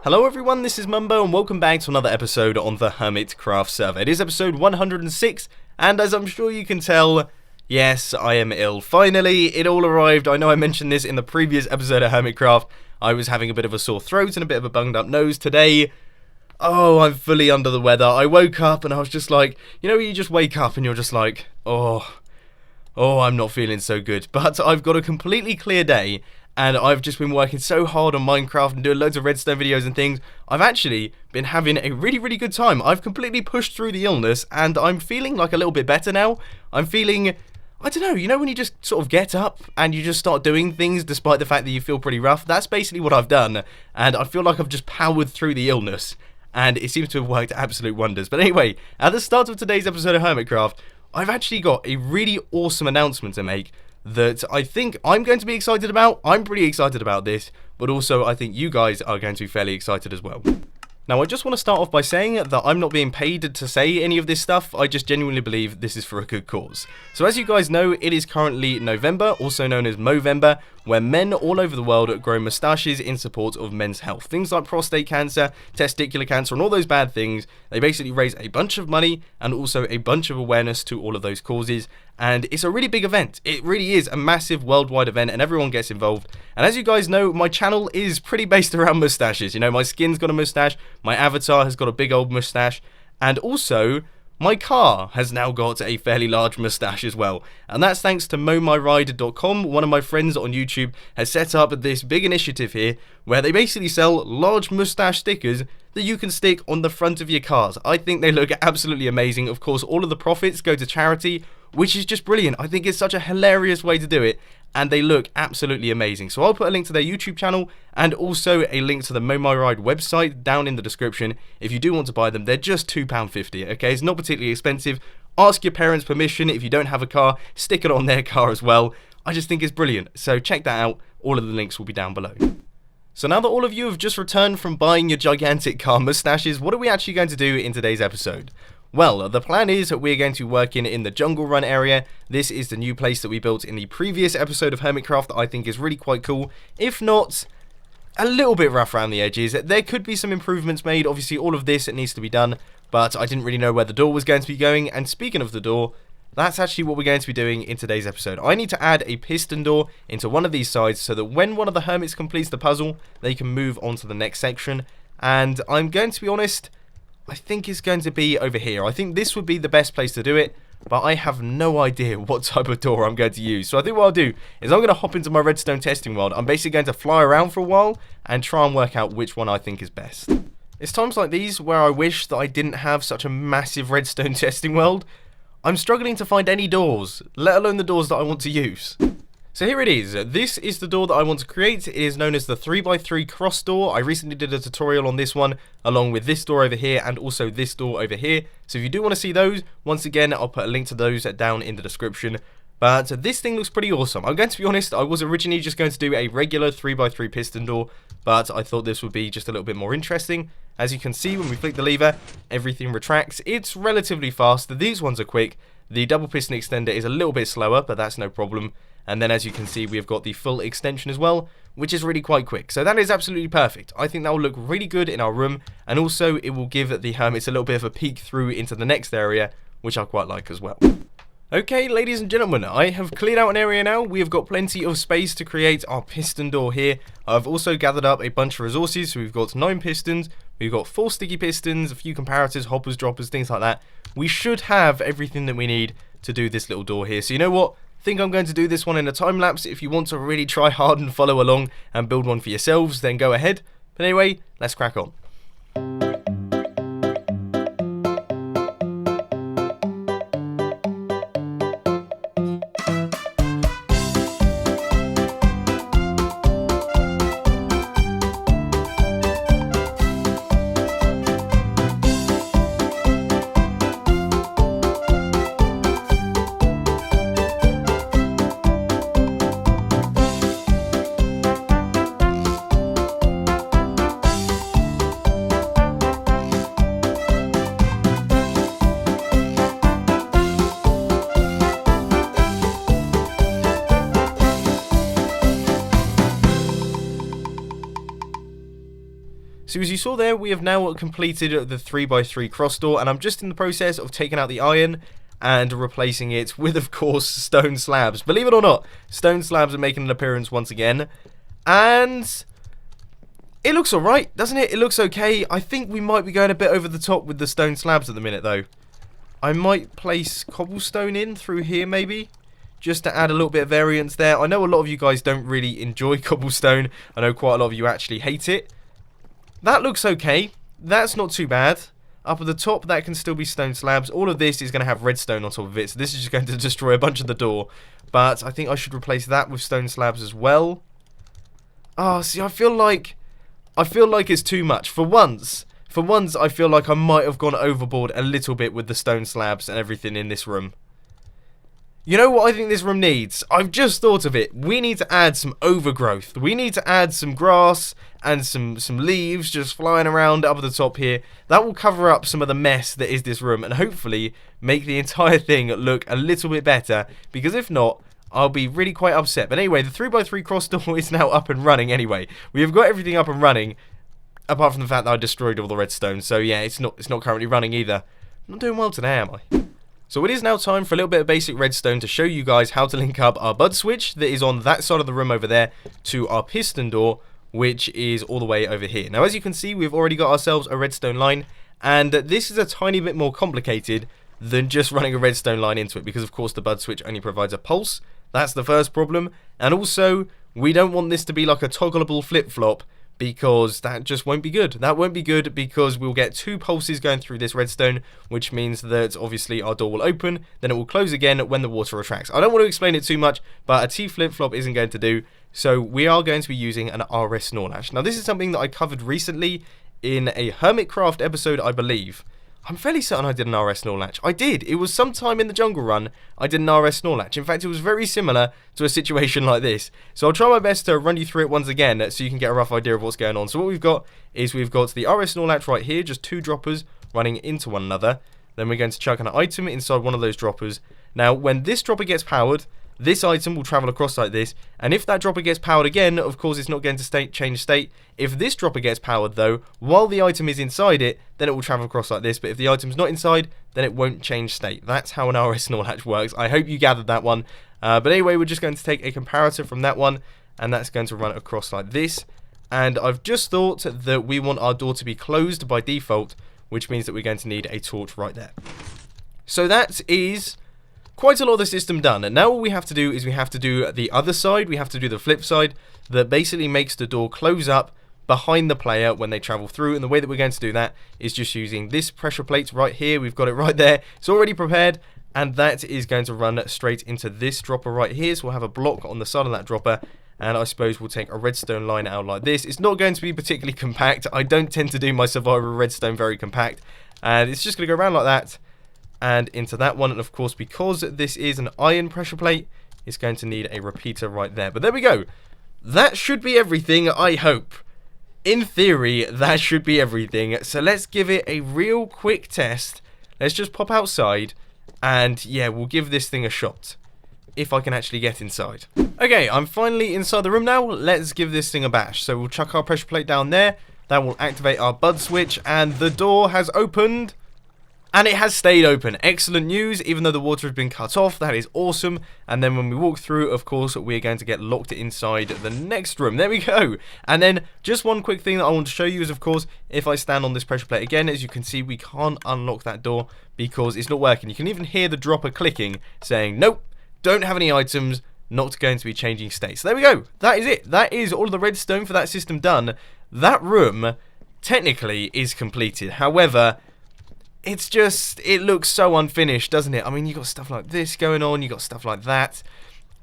Hello everyone, this is Mumbo and welcome back to another episode on the Hermitcraft server. It is episode 106, and as I'm sure you can tell, yes, I am ill. Finally, it all arrived. I know I mentioned this in the previous episode of Hermitcraft. I was having a bit of a sore throat and a bit of a bunged up nose today. Oh, I'm fully under the weather. I woke up and I was just like, you know, you just wake up and you're just like, oh, I'm not feeling so good. But I've got a completely clear day. And I've just been working so hard on Minecraft and doing loads of Redstone videos and things. I've actually been having a really good time. I've completely pushed through the illness and I'm feeling like a little bit better now. I'm feeling, I don't know, you know when you just sort of get up and you just start doing things despite the fact that you feel pretty rough? That's basically what I've done. And I feel like I've just powered through the illness. And it seems to have worked absolute wonders. But anyway, at the start of today's episode of Hermitcraft, I've actually got a really awesome announcement to make that I think I'm going to be excited about. I'm pretty excited about this, but also I think you guys are going to be fairly excited as well. Now, I just want to start off by saying that I'm not being paid to say any of this stuff. I just genuinely believe this is for a good cause. So as you guys know, it is currently November, also known as Movember, where men all over the world grow moustaches in support of men's health. Things like prostate cancer, testicular cancer, and all those bad things. They basically raise a bunch of money and also a bunch of awareness to all of those causes. And it's a really big event. It really is a massive worldwide event and everyone gets involved. And as you guys know, my channel is pretty based around moustaches. You know, my skin's got a moustache, my avatar has got a big old moustache, and also my car has now got a fairly large moustache as well. And that's thanks to mowmyride.com. One of my friends on YouTube has set up this big initiative here where they basically sell large moustache stickers that you can stick on the front of your cars. I think they look absolutely amazing. Of course, all of the profits go to charity, which is just brilliant. I think it's such a hilarious way to do it, and they look absolutely amazing. So I'll put a link to their YouTube channel and also a link to the mowmyride website down in the description if you do want to buy them. They're just £2.50, okay? It's not particularly expensive. Ask your parents' permission. If you don't have a car, stick it on their car as well. I just think it's brilliant. So check that out. All of the links will be down below. So now that all of you have just returned from buying your gigantic car moustaches, what are we actually going to do in today's episode? Well, the plan is that we're going to be working in the jungle run area. This is the new place that we built in the previous episode of Hermitcraft that I think is really quite cool. If not, a little bit rough around the edges. There could be some improvements made. Obviously, all of this needs to be done, but I didn't really know where the door was going to be going. And speaking of the door, that's actually what we're going to be doing in today's episode. I need to add a piston door into one of these sides so that when one of the hermits completes the puzzle, they can move on to the next section. And I'm going to be honest, I think it's going to be over here. I think this would be the best place to do it, but I have no idea what type of door I'm going to use. So I think what I'll do is I'm going to hop into my redstone testing world. I'm basically going to fly around for a while and try and work out which one I think is best. It's times like these where I wish that I didn't have such a massive redstone testing world. I'm struggling to find any doors, let alone the doors that I want to use. So here it is. This is the door that I want to create. It is known as the 3x3 cross door. I recently did a tutorial on this one, along with this door over here and also this door over here. So if you do want to see those, once again, I'll put a link to those down in the description. But this thing looks pretty awesome. I'm going to be honest, I was originally just going to do a regular 3x3 piston door, but I thought this would be just a little bit more interesting. As you can see, when we flick the lever, everything retracts. It's relatively fast. These ones are quick. The double piston extender is a little bit slower, but that's no problem. And then as you can see, we've got the full extension as well, which is really quite quick. So that is absolutely perfect. I think that will look really good in our room. And also it will give the hermits a little bit of a peek through into the next area, which I quite like as well. Okay, ladies and gentlemen, I have cleared out an area now. We have got plenty of space to create our piston door here. I've also gathered up a bunch of resources. So we've got 9 pistons, we've got 4 sticky pistons, a few comparators, hoppers, droppers, things like that. We should have everything that we need to do this little door here. So you know what? I think I'm going to do this one in a time lapse. If you want to really try hard and follow along and build one for yourselves, then go ahead. But anyway, let's crack on. So as you saw there, we have now completed the 3x3 cross door, and I'm just in the process of taking out the iron and replacing it with, of course, stone slabs. Believe it or not, stone slabs are making an appearance once again, and it looks alright, doesn't it? It looks okay. I think we might be going a bit over the top with the stone slabs at the minute, though. I might place cobblestone in through here, maybe, just to add a little bit of variance there. I know a lot of you guys don't really enjoy cobblestone. I know quite a lot of you actually hate it. That looks okay. That's not too bad. Up at the top, that can still be stone slabs. All of this is going to have redstone on top of it, so this is just going to destroy a bunch of the door. But I think I should replace that with stone slabs as well. Oh, see, I feel like it's too much. For once, I feel like I might have gone overboard a little bit with the stone slabs and everything in this room. You know what I think this room needs? I've just thought of it. We need to add some overgrowth. We need to add some grass and some leaves just flying around up at the top here. That will cover up some of the mess that is this room and hopefully make the entire thing look a little bit better. Because if not, I'll be really quite upset. But anyway, the 3x3 cross door is now up and running anyway. We have got everything up and running, apart from the fact that I destroyed all the redstone. So yeah, it's not currently running either. I'm not doing well today, am I? So it is now time for a little bit of basic redstone to show you guys how to link up our bud switch that is on that side of the room over there to our piston door, which is all the way over here. Now, as you can see, we've already got ourselves a redstone line, and this is a tiny bit more complicated than just running a redstone line into it, because of course the bud switch only provides a pulse. That's the first problem, and also we don't want this to be like a toggleable flip-flop, because that just won't be good. That won't be good because we'll get 2 pulses going through this redstone, which means that obviously our door will open, then it will close again when the water retracts. I don't want to explain it too much, but a T flip-flop isn't going to do, so we are going to be using an RS Snorlash. Now, this is something that I covered recently in a Hermitcraft episode, I believe. I'm fairly certain I did an RS Snorlash. I did. It was sometime in the jungle run I did an RS Snorlash. In fact, it was very similar to a situation like this. So I'll try my best to run you through it once again so you can get a rough idea of what's going on. So what we've got is we've got the RS Snorlash right here, just 2 droppers running into one another. Then we're going to chuck an item inside one of those droppers. Now, when this dropper gets powered, this item will travel across like this, and if that dropper gets powered again, of course it's not going to change state. If this dropper gets powered though, while the item is inside it, then it will travel across like this, but if the item's not inside, then it won't change state. That's how an RS Snorlash works. I hope you gathered that one. But anyway, we're just going to take a comparator from that one, and that's going to run across like this. And I've just thought that we want our door to be closed by default, which means that we're going to need a torch right there. So that is quite a lot of the system done, and now all we have to do is we have to do the other side. We have to do the flip side that basically makes the door close up behind the player when they travel through, and the way that we're going to do that is just using this pressure plate right here. We've got it right there. It's already prepared, and that is going to run straight into this dropper right here. So we'll have a block on the side of that dropper, and I suppose we'll take a redstone line out like this. It's not going to be particularly compact. I don't tend to do my survivor redstone very compact, and it's just going to go around like that and into that one. And of course, because this is an iron pressure plate, it's going to need a repeater right there. But there we go. That should be everything, I hope. In theory, that should be everything. So let's give it a real quick test. Let's just pop outside, and yeah, we'll give this thing a shot, if I can actually get inside. Okay, I'm finally inside the room now. Let's give this thing a bash. So we'll chuck our pressure plate down there. That will activate our bud switch, and the door has opened. And it has stayed open. Excellent news, even though the water has been cut off. That is awesome. And then when we walk through, of course, we're going to get locked inside the next room. There we go. And then just one quick thing that I want to show you is, of course, if I stand on this pressure plate again, as you can see, we can't unlock that door because it's not working. You can even hear the dropper clicking, saying, nope, don't have any items, not going to be changing state. So there we go. That is it. That is all of the redstone for that system done. That room, technically, is completed. However, it's just, it looks so unfinished, doesn't it? I mean, you got stuff like this going on, you got stuff like that.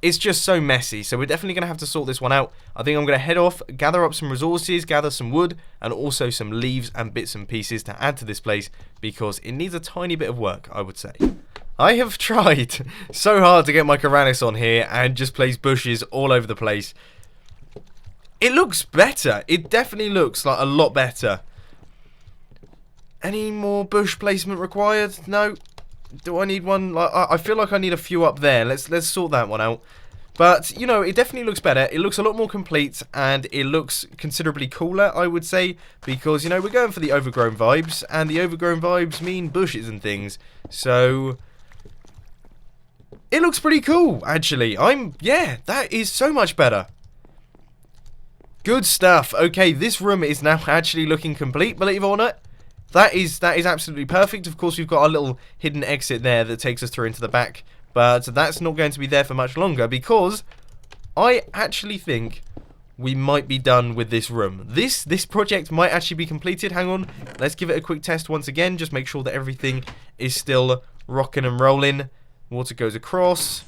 It's just so messy, so we're definitely going to have to sort this one out. I think I'm going to head off, gather up some resources, gather some wood, and also some leaves and bits and pieces to add to this place, because it needs a tiny bit of work, I would say. I have tried so hard to get my Karanis on here and just place bushes all over the place. It looks better. It definitely looks like a lot better. Any more bush placement required? No. Do I need one? I feel like I need a few up there. Let's sort that one out. But, you know, it definitely looks better. It looks a lot more complete, and it looks considerably cooler, I would say, because, you know, we're going for the overgrown vibes, and the overgrown vibes mean bushes and things. So it looks pretty cool, actually. Yeah, that is so much better. Good stuff. Okay, this room is now actually looking complete, believe it or not. That is absolutely perfect. Of course, we've got our little hidden exit there that takes us through into the back. But that's not going to be there for much longer, because I actually think we might be done with this room. This project might actually be completed. Hang on. Let's give it a quick test once again. Just make sure that everything is still rocking and rolling. Water goes across.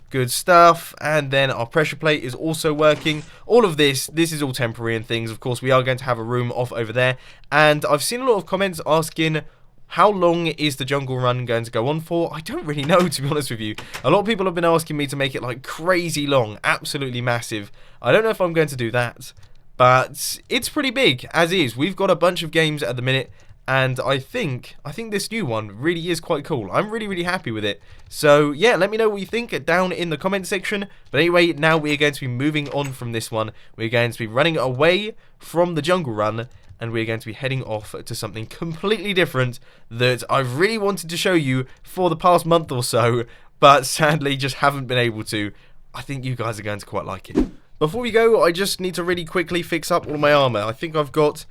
Good stuff. And then our pressure plate is also working. All of this is all temporary and things. Of course, we are going to have a room off over there. And I've seen a lot of comments asking, how long is the jungle run going to go on for? I don't really know, to be honest with you. A lot of people have been asking me to make it like crazy long, absolutely massive. I don't know if I'm going to do that, but it's pretty big as is. We've got a bunch of games at the minute, and I think this new one really is quite cool. I'm really happy with it. So yeah, let me know what you think down in the comment section. But anyway, now we're going to be moving on from this one. We're going to be running away from the jungle run, and we're going to be heading off to something completely different that I've really wanted to show you for the past month or so, but sadly just haven't been able to. I think you guys are going to quite like it. Before we go, I just need to really quickly fix up all my armor. I think I've got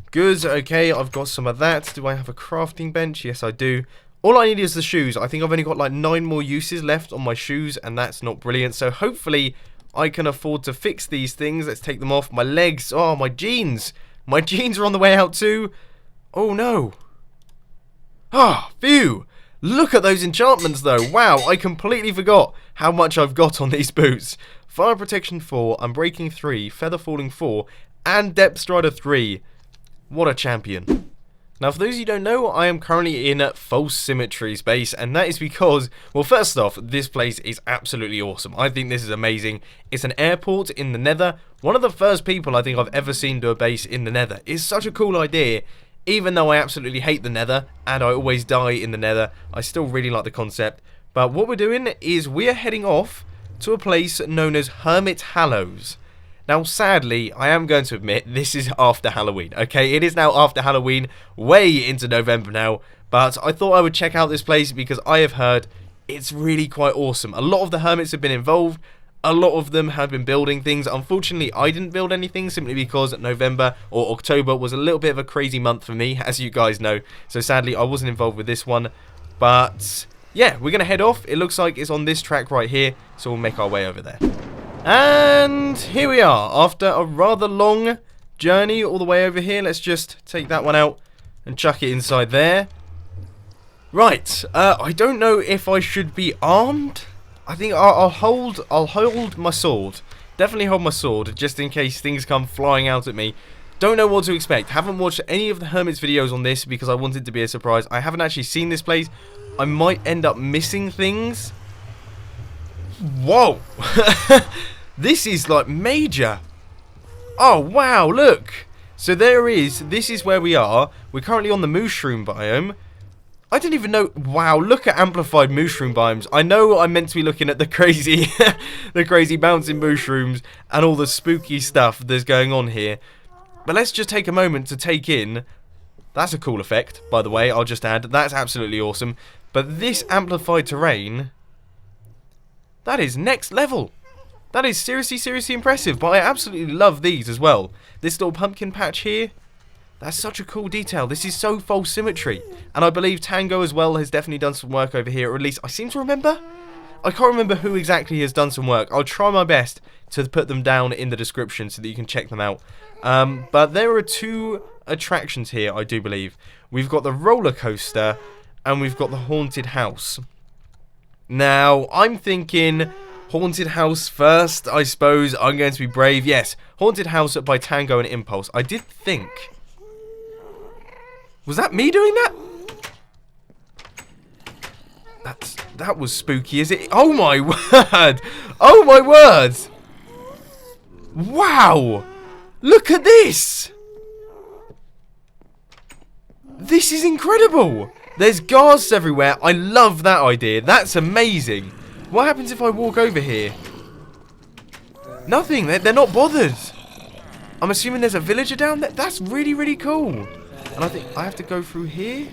goods. Okay, I've got some of that. Do I have a crafting bench? Yes, I do. All I need is the shoes. I think I've only got like 9 more uses left on my shoes, and that's not brilliant. So hopefully I can afford to fix these things. Let's take them off. My legs. Oh, my jeans. My jeans are on the way out too. Oh no. Ah, phew. Look at those enchantments though. Wow, I completely forgot how much I've got on these boots. Fire Protection 4, Unbreaking 3, Feather Falling 4, and Depth Strider 3. What a champion. Now, for those of you who don't know, I am currently in False Symmetry's base, and that is because, well, first off, this place is absolutely awesome. I think this is amazing. It's an airport in the Nether. One of the first people I think I've ever seen do a base in the Nether. It's such a cool idea. Even though I absolutely hate the Nether, and I always die in the Nether, I still really like the concept. But what we're doing is we are heading off to a place known as Hermit Hallows. Now, sadly, I am going to admit, this is after Halloween, okay? It is now after Halloween, way into November now, but I thought I would check out this place because I have heard it's really quite awesome. A lot of the hermits have been involved, a lot of them have been building things. Unfortunately, I didn't build anything simply because November or October was a little bit of a crazy month for me, as you guys know, so sadly, I wasn't involved with this one, but yeah, we're going to head off. It looks like it's on this track right here, so we'll make our way over there. And here we are, after a rather long journey all the way over here. Let's just take that one out and chuck it inside there. Right, I don't know if I should be armed. I think I'll hold my sword. Definitely hold my sword, just in case things come flying out at me. Don't know what to expect. Haven't watched any of the Hermit's videos on this because I wanted it to be a surprise. I haven't actually seen this place. I might end up missing things. Whoa. This is like major. Oh wow, look. So this is where we are. We're currently on the Mooshroom biome. I didn't even know. Wow, look at amplified Mooshroom biomes. I know I'm meant to be looking at the crazy the crazy bouncing mushrooms and all the spooky stuff that's going on here. But let's just take a moment to take in. That's a cool effect, by the way, I'll just add. That's absolutely awesome. But this amplified terrain, that is next level. That is seriously impressive, but I absolutely love these as well. This little pumpkin patch here, that's such a cool detail. This is so False Symmetry. And I believe Tango as well has definitely done some work over here, or at least I seem to remember. I can't remember who exactly has done some work. I'll try my best to put them down in the description so that you can check them out. But there are 2 attractions here, I do believe. We've got the roller coaster and we've got the haunted house. Now, I'm thinking haunted house first, I suppose. I'm going to be brave. Yes, haunted house by Tango and Impulse. I did think. Was that me doing that? That was spooky, is it? Oh my word! Oh my word! Wow! Look at this! This is incredible! There's ghasts everywhere. I love that idea. That's amazing. What happens if I walk over here? Nothing. They're not bothered. I'm assuming there's a villager down there. That's really, really cool. And I think I have to go through here.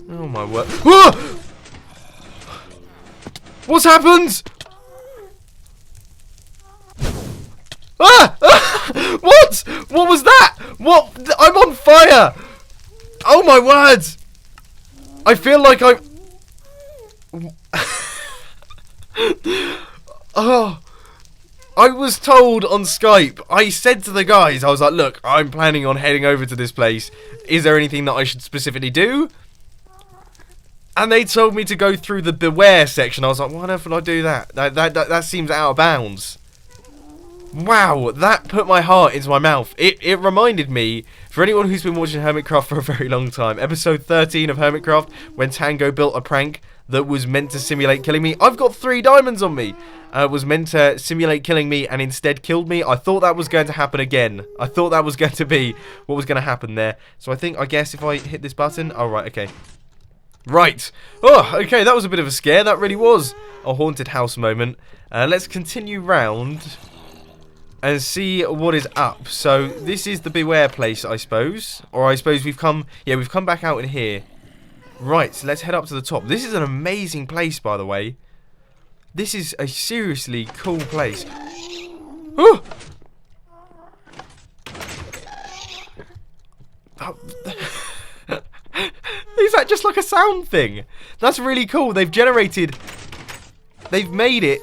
Oh my word. Ah! What's happened? Ah! Ah! What? What was that? What? I'm on fire. Oh my word. I feel like I'm... Oh, I was told on Skype, I said to the guys, I was like, look, I'm planning on heading over to this place. Is there anything that I should specifically do? And they told me to go through the beware section. I was like, why on earth would I do that? That seems out of bounds. Wow, that put my heart into my mouth. It reminded me, for anyone who's been watching Hermitcraft for a very long time, episode 13 of Hermitcraft, when Tango built a prank that was meant to simulate killing me. I've got 3 diamonds on me. Was meant to simulate killing me and instead killed me. I thought that was going to happen again. I thought that was going to be what was going to happen there. So I guess if I hit this button... Oh, right, okay. Right. Oh, okay, that was a bit of a scare. That really was a haunted house moment. Let's continue round and see what is up. So this is the beware place, I suppose. Or I suppose we've come back out in here. Right, so let's head up to the top. This is an amazing place, by the way. This is a seriously cool place. Oh! Is that just like a sound thing? That's really cool. They've made it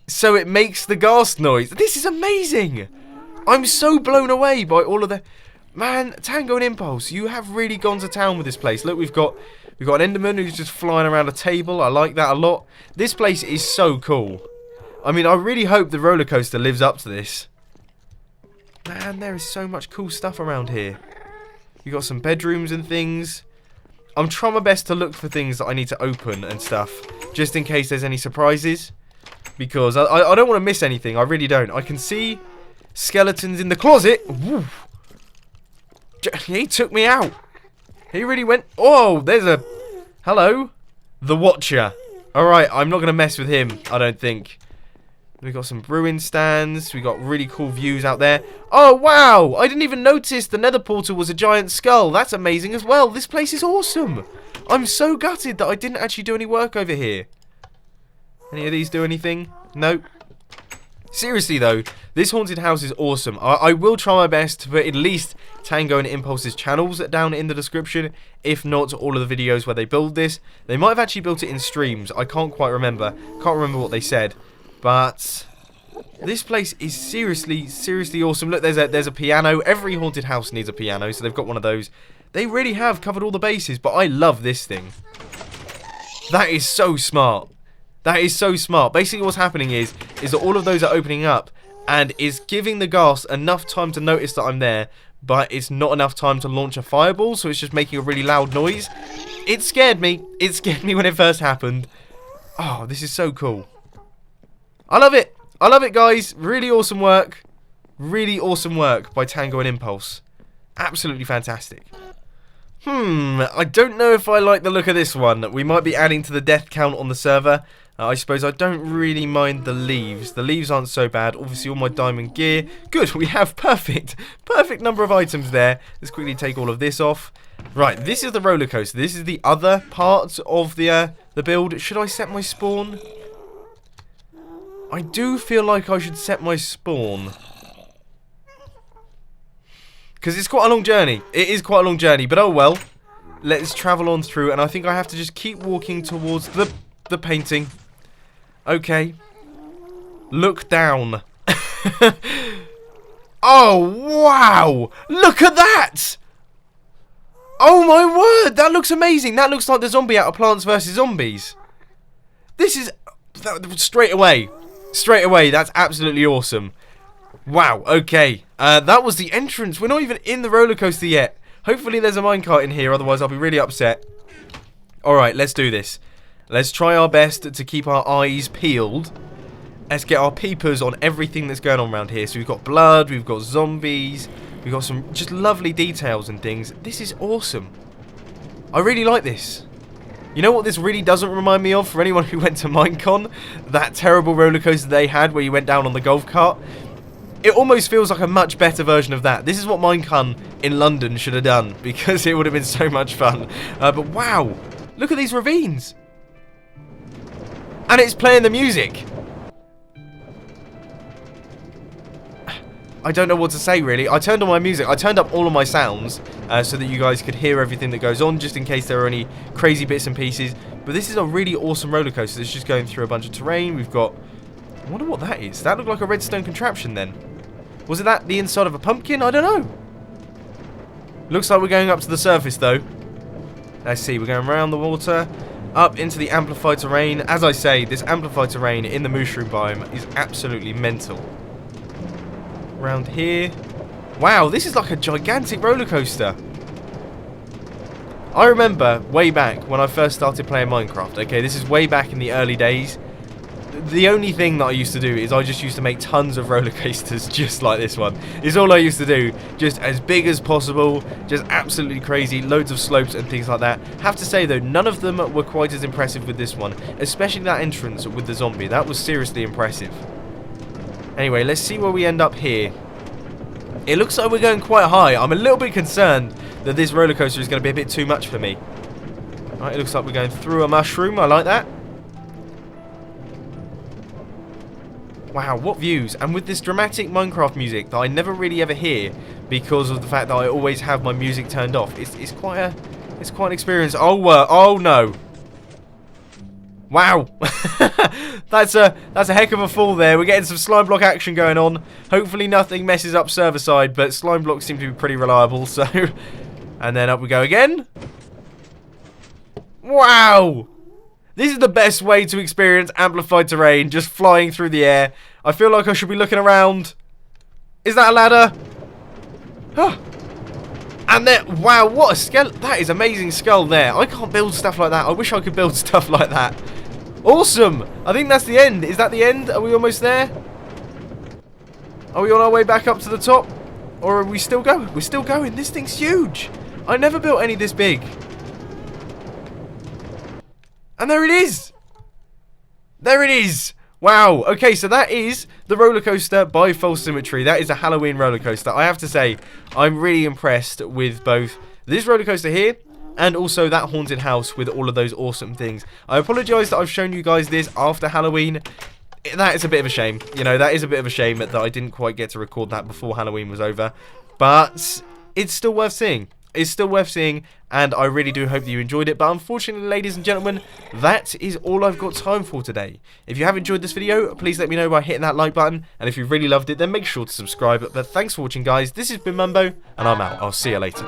so it makes the ghast noise. This is amazing. I'm so blown away by all of the... Man, Tango and Impulse, you have really gone to town with this place. Look, we've got an Enderman who's just flying around a table. I like that a lot. This place is so cool. I mean, I really hope the roller coaster lives up to this. Man, there is so much cool stuff around here. You got some bedrooms and things. I'm trying my best to look for things that I need to open and stuff, just in case there's any surprises. Because I don't want to miss anything. I really don't. I can see skeletons in the closet. Woo. He took me out. He really went... Oh, there's a... Hello. The Watcher. Alright, I'm not going to mess with him, I don't think. We got some brewing stands. We got really cool views out there. Oh, wow. I didn't even notice the nether portal was a giant skull. That's amazing as well. This place is awesome. I'm so gutted that I didn't actually do any work over here. Any of these do anything? Nope. Seriously, though, this haunted house is awesome. I will try my best to put at least Tango and Impulse's channels down in the description. If not, all of the videos where they build this. They might have actually built it in streams. I can't quite remember. Can't remember what they said. But this place is seriously, seriously awesome. Look, there's a piano. Every haunted house needs a piano, so they've got one of those. They really have covered all the bases, but I love this thing. That is so smart. That is so smart. Basically what's happening is that all of those are opening up and is giving the ghast enough time to notice that I'm there, but it's not enough time to launch a fireball, so it's just making a really loud noise. It scared me. It scared me when it first happened. Oh, this is so cool. I love it. I love it, guys. Really awesome work. Really awesome work by Tango and Impulse. Absolutely fantastic. I don't know if I like the look of this one. We might be adding to the death count on the server. I suppose I don't really mind the leaves. The leaves aren't so bad. Obviously, all my diamond gear. Good, we have perfect number of items there. Let's quickly take all of this off. Right, this is the roller coaster. This is the other part of the build. Should I set my spawn? I do feel like I should set my spawn. Because it's quite a long journey. It is quite a long journey, but oh well. Let's travel on through, and I think I have to just keep walking towards the painting. Okay. Look down. Oh, wow! Look at that! Oh my word, that looks amazing. That looks like the zombie out of Plants vs. Zombies. This is... Straight away, that's absolutely awesome. Wow, okay. That was the entrance. We're not even in the roller coaster yet. Hopefully there's a minecart in here, otherwise I'll be really upset. Alright, let's do this. Let's try our best to keep our eyes peeled. Let's get our peepers on everything that's going on around here. So we've got blood, we've got zombies, we've got some just lovely details and things. This is awesome. I really like this. You know what this really doesn't remind me of, for anyone who went to Minecon? That terrible roller coaster they had where you went down on the golf cart. It almost feels like a much better version of that. This is what Minecon in London should have done, because it would have been so much fun. But wow, look at these ravines. And it's playing the music. I don't know what to say, really. I turned on my music. I turned up all of my sounds so that you guys could hear everything that goes on, just in case there are any crazy bits and pieces. But this is a really awesome roller coaster. It's just going through a bunch of terrain. We've got... I wonder what that is. That looked like a redstone contraption then. Was it that the inside of a pumpkin? I don't know. Looks like we're going up to the surface, though. Let's see. We're going around the water, up into the amplified terrain. As I say, this amplified terrain in the Mooshroom biome is absolutely mental. Around here. Wow, this is like a gigantic roller coaster. I remember way back when I first started playing Minecraft. Okay, this is way back in the early days. The only thing that I used to do is I just used to make tons of roller coasters just like this one. It's all I used to do. Just as big as possible. Just absolutely crazy. Loads of slopes and things like that. Have to say though, none of them were quite as impressive with this one. Especially that entrance with the zombie. That was seriously impressive. Anyway, let's see where we end up here. It looks like we're going quite high. I'm a little bit concerned that this roller coaster is going to be a bit too much for me. Right, it looks like we're going through a mushroom. I like that. Wow, what views. And with this dramatic Minecraft music that I never really ever hear because of the fact that I always have my music turned off. It's quite an experience. Oh no. Wow. That's a heck of a fall there. We're getting some slime block action going on. Hopefully nothing messes up server side, but slime blocks seem to be pretty reliable, so and then up we go again. Wow. This is the best way to experience amplified terrain, just flying through the air. I feel like I should be looking around. Is that a ladder? Huh. And there, wow, what a skeleton. That is amazing skull there. I can't build stuff like that. I wish I could build stuff like that. Awesome. I think that's the end. Is that the end? Are we almost there? Are we on our way back up to the top? Or are we still going? We're still going. This thing's huge. I never built any this big. And there it is. There it is. Wow. Okay, so that is the roller coaster by Symmetry. That is a Halloween roller coaster. I have to say, I'm really impressed with both this roller coaster here and also that haunted house with all of those awesome things. I apologise that I've shown you guys this after Halloween. That is a bit of a shame. You know, that is a bit of a shame that I didn't quite get to record that before Halloween was over. But it's still worth seeing. It's still worth seeing, and I really do hope that you enjoyed it. But unfortunately, ladies and gentlemen, that is all I've got time for today. If you have enjoyed this video, please let me know by hitting that like button, and if you really loved it, then make sure to subscribe. But thanks for watching, guys. This has been Mumbo, and I'm out. I'll see you later.